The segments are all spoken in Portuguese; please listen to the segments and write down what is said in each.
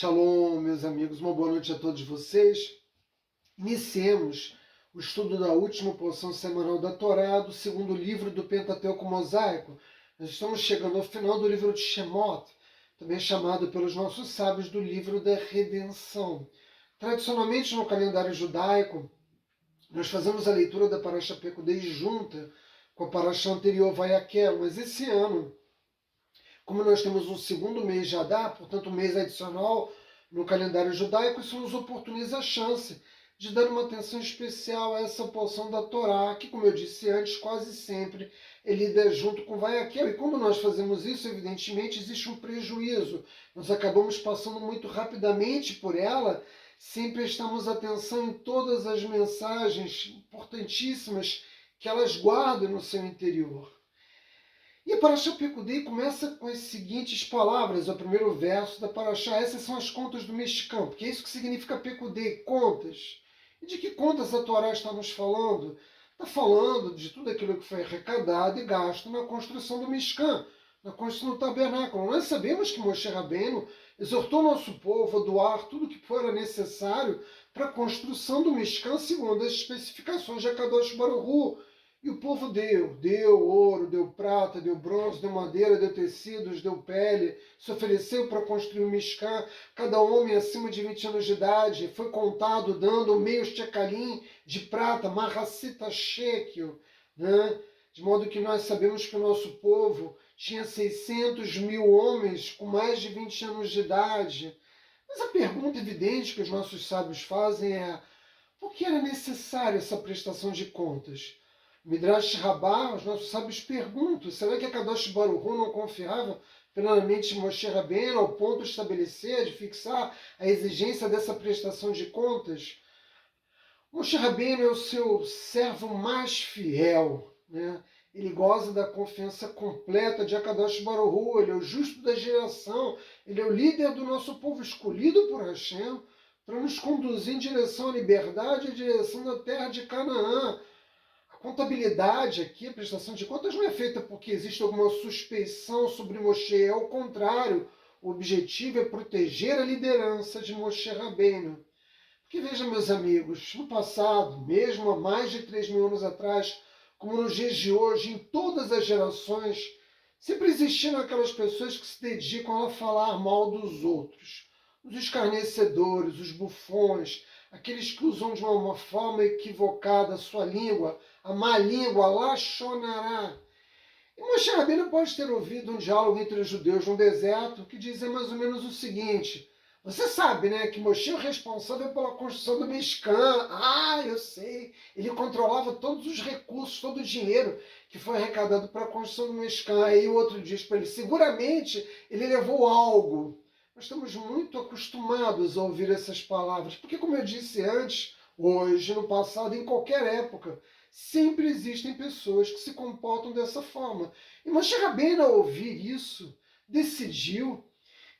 Shalom, meus amigos, uma boa noite a todos vocês. Iniciemos o estudo da última porção semanal da Torá, do segundo livro do Pentateuco Mosaico. Nós estamos chegando ao final do livro de Shemot, também chamado pelos nossos sábios do livro da Redenção. Tradicionalmente, no calendário judaico, nós fazemos a leitura da Parashá Pekudei junta com a Parashá anterior, Vayakhel, mas esse ano, como nós temos um segundo mês de Adar, portanto um mês adicional no calendário judaico, isso nos oportuniza a chance de dar uma atenção especial a essa porção da Torá, que, como eu disse antes, quase sempre é lida junto com Vayakhel. E quando nós fazemos isso, evidentemente, existe um prejuízo. Nós acabamos passando muito rapidamente por ela, sem prestarmos atenção em todas as mensagens importantíssimas que elas guardam no seu interior. E a Parashá Pekudei começa com as seguintes palavras, o primeiro verso da Parashá. Essas são as contas do Mishkan, porque é isso que significa Pekudei, contas. E de que contas a Torá está nos falando? Está falando de tudo aquilo que foi arrecadado e gasto na construção do Mishkan, na construção do tabernáculo. Nós sabemos que Moshe Rabbeinu exortou nosso povo a doar tudo o que fora necessário para a construção do Mishkan, segundo as especificações de Akadosh Baruch Hu. E o povo deu ouro, deu prata, deu bronze, deu madeira, deu tecidos, deu pele, se ofereceu para construir o Mishkan. Cada homem acima de 20 anos de idade foi contado dando meio shekalim de prata, marracita shekel, né? De modo que nós sabemos que o nosso povo tinha 600 mil homens com mais de 20 anos de idade. Mas a pergunta evidente que os nossos sábios fazem é: por que era necessária essa prestação de contas? Midrash Rabbah, os nossos sábios perguntam: será que a Kadosh Baruch Hu não confiava plenamente em Moshe Rabbeinu ao ponto de estabelecer, de fixar a exigência dessa prestação de contas? Moshe Rabbeinu é o seu servo mais fiel, né? Ele goza da confiança completa de Akadosh Baruch Hu, ele é o justo da geração, ele é o líder do nosso povo escolhido por Hashem para nos conduzir em direção à liberdade e em direção da terra de Canaã. Contabilidade aqui, a prestação de contas, não é feita porque existe alguma suspeição sobre Moshe. Ao contrário, o objetivo é proteger a liderança de Moshe Rabbeinu. Porque veja, meus amigos, no passado, mesmo há mais de 3.000 anos atrás, como nos dias de hoje, em todas as gerações, sempre existiram aquelas pessoas que se dedicam a falar mal dos outros. Os escarnecedores, os bufões, aqueles que usam de uma forma equivocada a sua língua, a má língua, lachonará. E Moshe Rabbeinu pode ter ouvido um diálogo entre os judeus no deserto que dizia mais ou menos o seguinte: você sabe, né, que Moshe é o responsável pela construção do Mishkan. Ah, eu sei. Ele controlava todos os recursos, todo o dinheiro que foi arrecadado para a construção do Mishkan. Aí o outro diz para ele: seguramente ele levou algo. Nós estamos muito acostumados a ouvir essas palavras, porque, como eu disse antes, hoje, no passado, em qualquer época, sempre existem pessoas que se comportam dessa forma. E Moshe Rabbeinu, ao ouvir isso, decidiu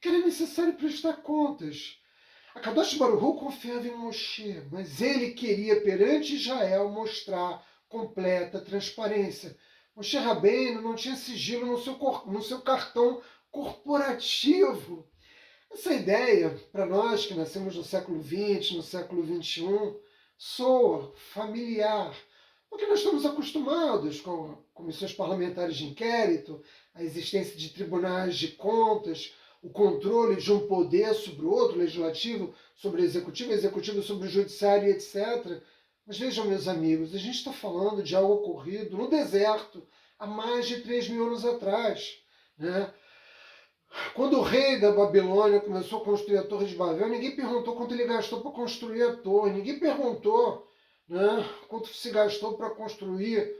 que era necessário prestar contas. A Kadosh Baruch Hu confiava em Moshe, mas ele queria perante Israel mostrar completa transparência. Moshe Rabbeinu não tinha sigilo no seu cartão corporativo. Essa ideia, para nós que nascemos no século XX, no século XXI, soa familiar, porque nós estamos acostumados com comissões parlamentares de inquérito, a existência de tribunais de contas, o controle de um poder sobre o outro, legislativo sobre o executivo sobre o judiciário, etc. Mas vejam, meus amigos, a gente está falando de algo ocorrido no deserto há mais de 3.000 anos atrás, né? Quando o rei da Babilônia começou a construir a Torre de Babel, ninguém perguntou quanto ele gastou para construir a torre, ninguém perguntou, né, quanto se gastou para construir,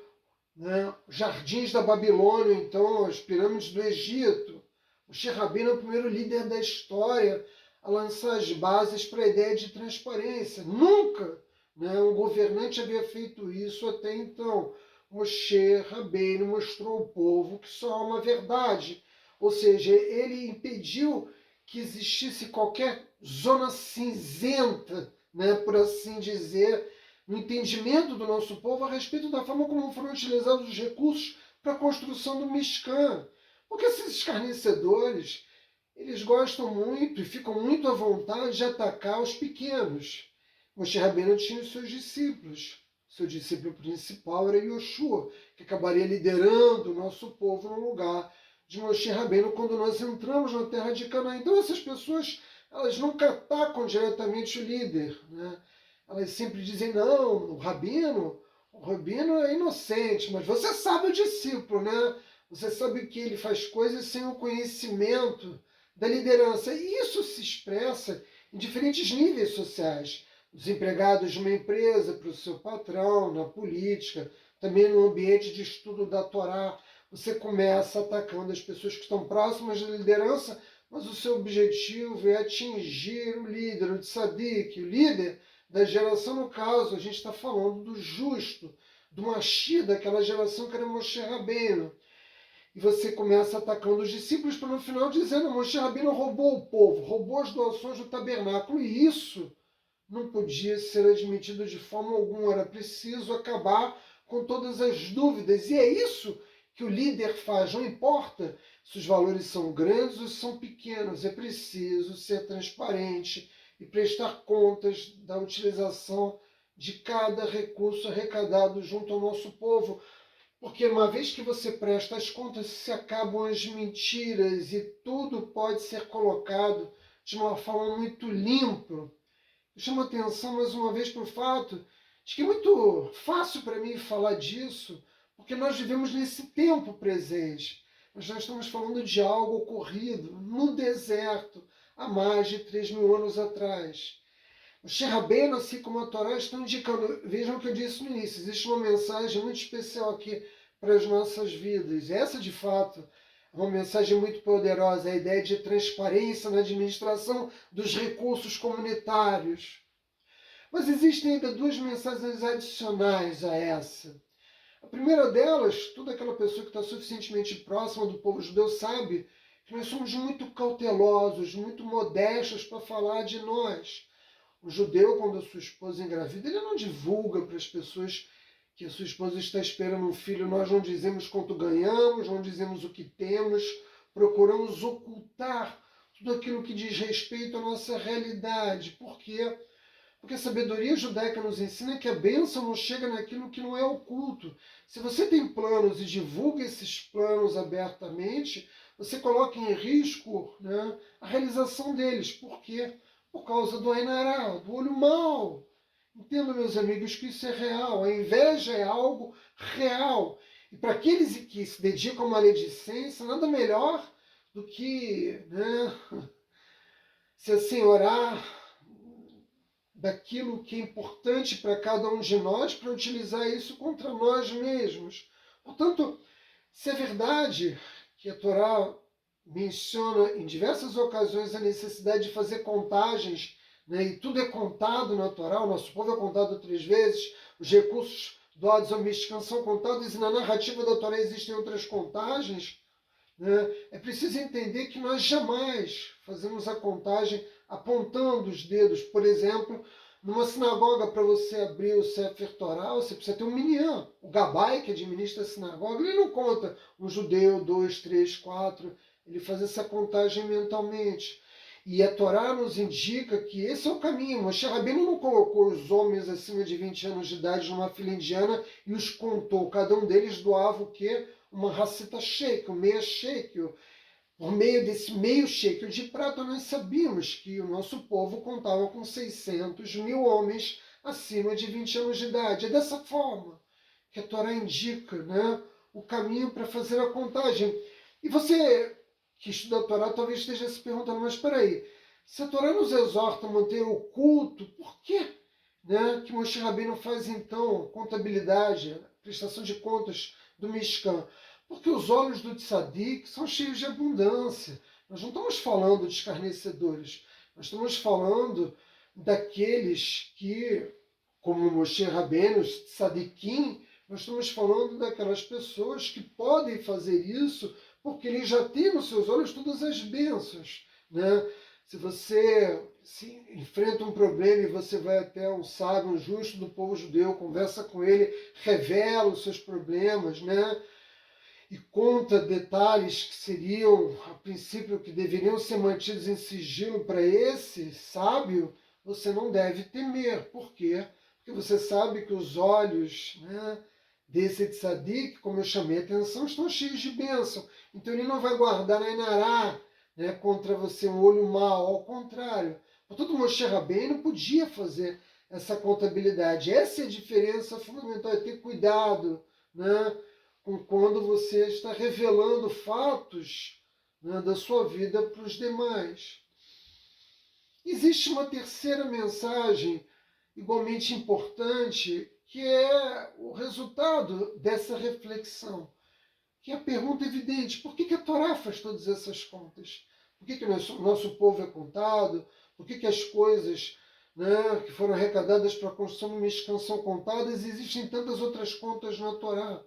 né, os jardins da Babilônia, então, as pirâmides do Egito. O Moshe Rabbeinu é o primeiro líder da história a lançar as bases para a ideia de transparência. Nunca, né, um governante havia feito isso até então. Moshe Rabbeinu mostrou ao povo que só há uma verdade. Ou seja, ele impediu que existisse qualquer zona cinzenta, né, por assim dizer, no entendimento do nosso povo a respeito da forma como foram utilizados os recursos para a construção do Mishkan. Porque esses escarnecedores, eles gostam muito e ficam muito à vontade de atacar os pequenos. Moshe Rabbeinu tinha os seus discípulos. Seu discípulo principal era Yoshua, que acabaria liderando o nosso povo no lugar de Moshe Rabbeinu quando nós entramos na terra de Canaã. Então essas pessoas, elas nunca atacam diretamente o líder, né? Elas sempre dizem, não, o rabino é inocente, mas você sabe o discípulo, né? Você sabe que ele faz coisas sem o conhecimento da liderança. E isso se expressa em diferentes níveis sociais. Os empregados de uma empresa para o seu patrão, na política, também no ambiente de estudo da Torá. Você começa atacando as pessoas que estão próximas da liderança, mas o seu objetivo é atingir o líder, o tzadik, o líder da geração. No caso, a gente está falando do justo, do Mashiach, daquela geração que era Moshe Rabbeinu. E você começa atacando os discípulos para no final dizendo, Moshe Rabbeinu roubou o povo, roubou as doações do tabernáculo, e isso não podia ser admitido de forma alguma, era preciso acabar com todas as dúvidas, e é isso que o líder faz, não importa se os valores são grandes ou são pequenos, é preciso ser transparente e prestar contas da utilização de cada recurso arrecadado junto ao nosso povo, porque uma vez que você presta as contas, se acabam as mentiras e tudo pode ser colocado de uma forma muito limpa. Eu chamo atenção mais uma vez para o fato de que é muito fácil para mim falar disso, porque nós vivemos nesse tempo presente. Nós já estamos falando de algo ocorrido no deserto há mais de 3.000 anos atrás. O Rabbeinu, assim como a Torá, estão indicando, vejam o que eu disse no início, existe uma mensagem muito especial aqui para as nossas vidas. Essa, de fato, é uma mensagem muito poderosa, a ideia de transparência na administração dos recursos comunitários. Mas existem ainda duas mensagens adicionais a essa. A primeira delas, toda aquela pessoa que está suficientemente próxima do povo judeu sabe que nós somos muito cautelosos, muito modestos para falar de nós. O judeu, quando a sua esposa engravida, ele não divulga para as pessoas que a sua esposa está esperando um filho. Nós não dizemos quanto ganhamos, não dizemos o que temos, procuramos ocultar tudo aquilo que diz respeito à nossa realidade. Por quê? Porque a sabedoria judaica nos ensina que a bênção não chega naquilo que não é oculto. Se você tem planos e divulga esses planos abertamente, você coloca em risco, né, a realização deles. Por quê? Por causa do Ainará, do olho mau. Entendam, meus amigos, que isso é real. A inveja é algo real. E para aqueles que se dedicam à maledicência, nada melhor do que, né, se assim orar daquilo que é importante para cada um de nós, para utilizar isso contra nós mesmos. Portanto, se é verdade que a Torá menciona em diversas ocasiões a necessidade de fazer contagens, né, e tudo é contado na Torá, o nosso povo é contado 3 vezes, os recursos doados ao Mishkan são contados, e na narrativa da Torá existem outras contagens, né, é preciso entender que nós jamais fazemos a contagem apontando os dedos. Por exemplo, numa sinagoga, para você abrir o Sefer Torah, você precisa ter um minyan. O Gabai, que administra a sinagoga, ele não conta um judeu, 2, 3, 4. Ele faz essa contagem mentalmente. E a Torá nos indica que esse é o caminho. Moshe Rabbeinu não colocou os homens acima de 20 anos de idade numa fila indiana e os contou. Cada um deles doava o quê? Uma racita shekel, meia shekel. Por meio desse meio shekel de prata, nós sabíamos que o nosso povo contava com 600.000 homens acima de 20 anos de idade. É dessa forma que a Torá indica, né, o caminho para fazer a contagem. E você que estuda a Torá talvez esteja se perguntando, mas espera aí, se a Torá nos exorta a manter o culto, por quê, né, que Moshe Rabbeinu faz então contabilidade, prestação de contas do Mishkan? Porque os olhos do tzadik são cheios de abundância. Nós não estamos falando de escarnecedores. Nós estamos falando daqueles que, como Moshe Rabbeinu, os tzadikim, nós estamos falando daquelas pessoas que podem fazer isso porque eles já têm nos seus olhos todas as bênçãos, né? Se você enfrenta um problema e você vai até um sábio, um justo do povo judeu, conversa com ele, revela os seus problemas, né? e conta detalhes que seriam, a princípio, que deveriam ser mantidos em sigilo para esse sábio, você não deve temer. Por quê? Porque você sabe que os olhos, né, desse tzadik, como eu chamei a atenção, estão cheios de bênção. Então ele não vai guardar na Inará, né, contra você um olho mau, ao contrário. Portanto, Moshe Rabbeinu podia fazer essa contabilidade. Essa é a diferença fundamental, é ter cuidado, né, com quando você está revelando fatos, né, da sua vida para os demais. Existe uma terceira mensagem igualmente importante, que é o resultado dessa reflexão, que é a pergunta evidente: por que a Torá faz todas essas contas? Por que o nosso povo é contado? Por que as coisas, né, que foram arrecadadas para a construção do Mishkan são contadas e existem tantas outras contas na Torá?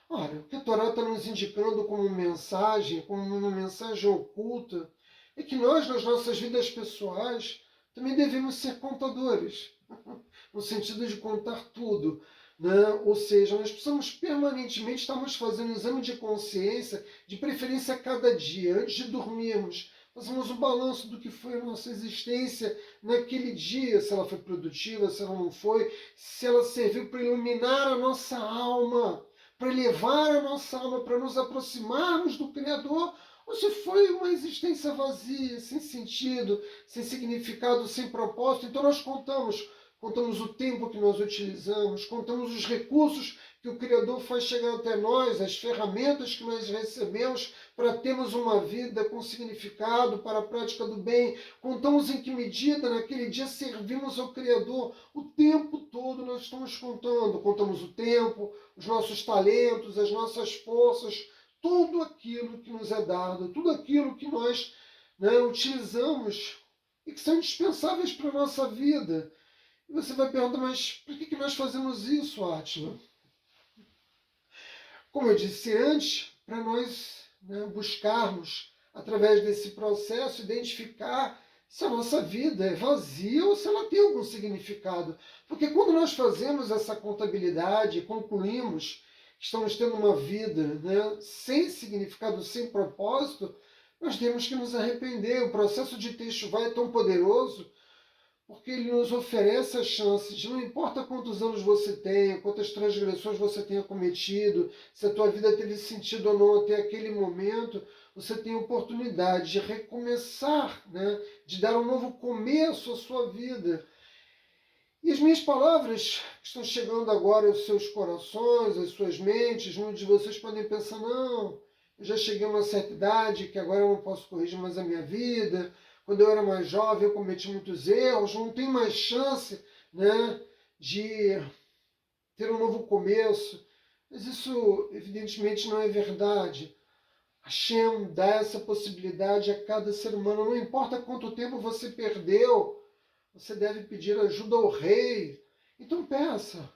Ora, o que a Torá está nos indicando como mensagem, como uma mensagem oculta, é que nós, nas nossas vidas pessoais, também devemos ser contadores, no sentido de contar tudo, né? Ou seja, nós precisamos permanentemente estarmos fazendo um exame de consciência, de preferência a cada dia, antes de dormirmos. Fazemos um balanço do que foi a nossa existência naquele dia, se ela foi produtiva, se ela não foi, se ela serviu para iluminar a nossa alma, para elevar a nossa alma, para nos aproximarmos do Criador, ou se foi uma existência vazia, sem sentido, sem significado, sem propósito. Então nós contamos o tempo que nós utilizamos, contamos os recursos que o Criador faz chegar até nós, as ferramentas que nós recebemos para termos uma vida com significado para a prática do bem. Contamos em que medida naquele dia servimos ao Criador. O tempo todo nós estamos contando. Contamos o tempo, os nossos talentos, as nossas forças, tudo aquilo que nos é dado, tudo aquilo que nós, né, utilizamos e que são indispensáveis para a nossa vida. E você vai perguntar: mas por que nós fazemos isso, Átila? Como eu disse antes, para nós, né, buscarmos, através desse processo, identificar se a nossa vida é vazia ou se ela tem algum significado. Porque quando nós fazemos essa contabilidade e concluímos que estamos tendo uma vida, né, sem significado, sem propósito, nós temos que nos arrepender. O processo de Teshuvá é tão poderoso porque ele nos oferece a chance de, não importa quantos anos você tenha, quantas transgressões você tenha cometido, se a tua vida teve sentido ou não até aquele momento, você tem a oportunidade de recomeçar, né? De dar um novo começo à sua vida. E as minhas palavras que estão chegando agora aos seus corações, às suas mentes, muitos de vocês podem pensar: não, eu já cheguei a uma certa idade que agora eu não posso corrigir mais a minha vida. Quando eu era mais jovem, eu cometi muitos erros, não tenho mais chance, né, de ter um novo começo. Mas isso, evidentemente, não é verdade. Hashem dá essa possibilidade a cada ser humano. Não importa quanto tempo você perdeu, você deve pedir ajuda ao Rei. Então peça: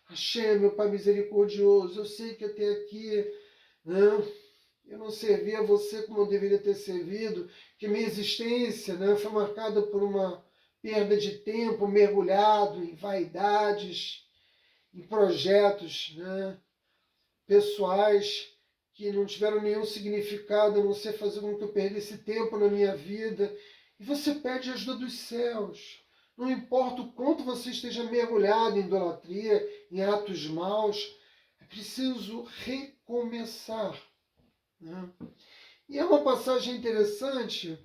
Hashem, meu Pai misericordioso, eu sei que até aqui, né, eu não servi a você como eu deveria ter servido, que minha existência, né, foi marcada por uma perda de tempo, mergulhado em vaidades, em projetos, né, pessoais que não tiveram nenhum significado, a não ser fazer com que eu perdesse tempo na minha vida. E você pede a ajuda dos céus. Não importa o quanto você esteja mergulhado em idolatria, em atos maus, é preciso recomeçar, né? E é uma passagem interessante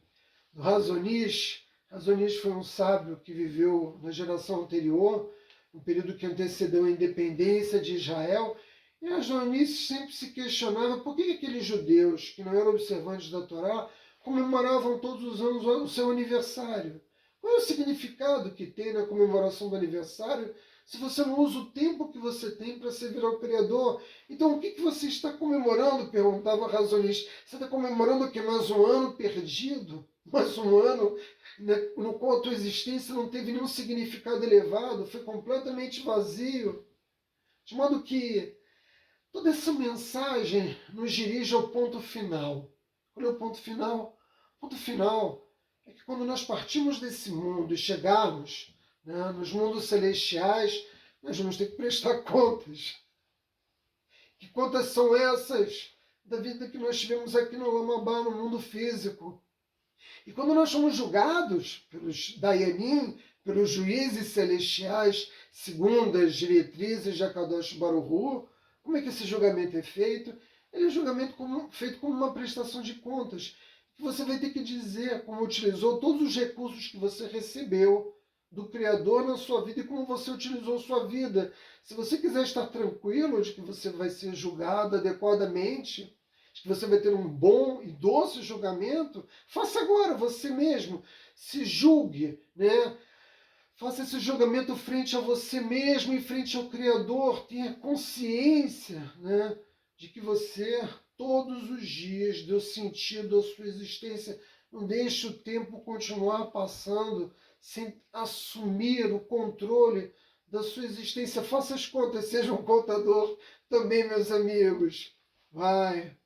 do Razonish. Razonish foi um sábio que viveu na geração anterior, no período que antecedeu a independência de Israel. E Razonish sempre se questionava por que aqueles judeus que não eram observantes da Torá comemoravam todos os anos o seu aniversário. Qual é o significado que tem na comemoração do aniversário se você não usa o tempo que você tem para servir ao Criador? Então, o que você está comemorando? Perguntava Razonish. Você está comemorando o quê? Mais um ano perdido? Mais um ano, né, no qual a tua existência não teve nenhum significado elevado, foi completamente vazio? De modo que toda essa mensagem nos dirige ao ponto final. Qual é o ponto final? O ponto final é que quando nós partimos desse mundo e chegarmos, né, nos mundos celestiais, nós vamos ter que prestar contas. Que contas são essas da vida que nós tivemos aqui no Lamabá, no mundo físico. E quando nós somos julgados pelos Dayanim, pelos juízes celestiais, segundo as diretrizes de Akadosh Baruch Hu, como é que esse julgamento é feito? Ele é julgamento feito como uma prestação de contas. Que você vai ter que dizer como utilizou todos os recursos que você recebeu do Criador na sua vida e como você utilizou sua vida. Se você quiser estar tranquilo de que você vai ser julgado adequadamente, de que você vai ter um bom e doce julgamento, faça agora você mesmo. Se julgue, né? Faça esse julgamento frente a você mesmo e frente ao Criador. Tenha consciência, né, de que você, todos os dias, deu sentido à sua existência. Não deixe o tempo continuar passando sem assumir o controle da sua existência. Faça as contas, seja um contador também, meus amigos. Vai.